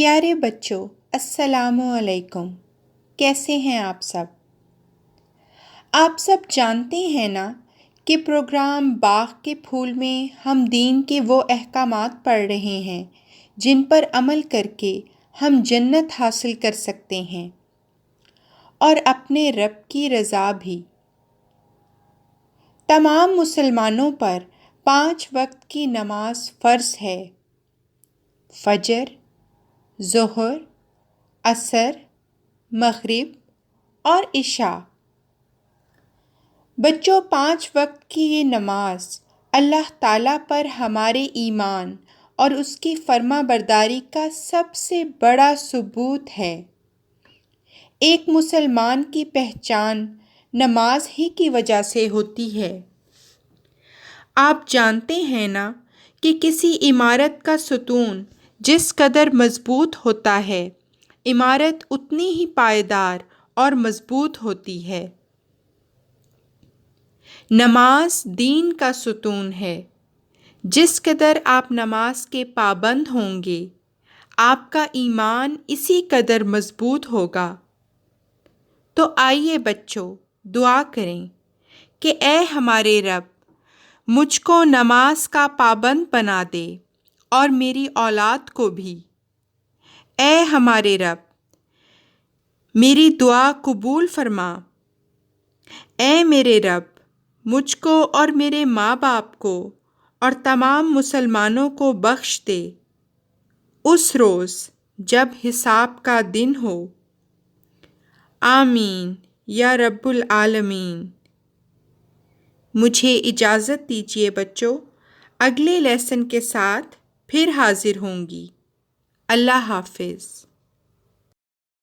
پیارے بچوں، السلام علیکم۔ کیسے ہیں آپ سب؟ آپ سب جانتے ہیں نا کہ پروگرام باغ کے پھول میں ہم دین کے وہ احکامات پڑھ رہے ہیں جن پر عمل کر کے ہم جنت حاصل کر سکتے ہیں اور اپنے رب کی رضا بھی۔ تمام مسلمانوں پر 5 وقت کی نماز فرض ہے: فجر، ظہر، عصر، مغرب اور عشاء۔ بچوں، 5 وقت کی یہ نماز اللہ تعالیٰ پر ہمارے ایمان اور اس کی فرما برداری کا سب سے بڑا ثبوت ہے۔ ایک مسلمان کی پہچان نماز ہی کی وجہ سے ہوتی ہے۔ آپ جانتے ہیں نا کہ کسی عمارت کا ستون جس قدر مضبوط ہوتا ہے، عمارت اتنی ہی پائیدار اور مضبوط ہوتی ہے۔ نماز دین کا ستون ہے۔ جس قدر آپ نماز کے پابند ہوں گے، آپ کا ایمان اسی قدر مضبوط ہوگا۔ تو آئیے بچوں، دعا کریں کہ اے ہمارے رب، مجھ کو نماز کا پابند بنا دے اور میری اولاد کو بھی۔ اے ہمارے رب، میری دعا قبول فرما۔ اے میرے رب، مجھ کو اور میرے ماں باپ کو اور تمام مسلمانوں کو بخش دے اس روز جب حساب کا دن ہو۔ آمین یا رب العالمین۔ مجھے اجازت دیجیے بچوں، اگلے لیسن کے ساتھ پھر حاضر ہوں گی۔ اللہ حافظ۔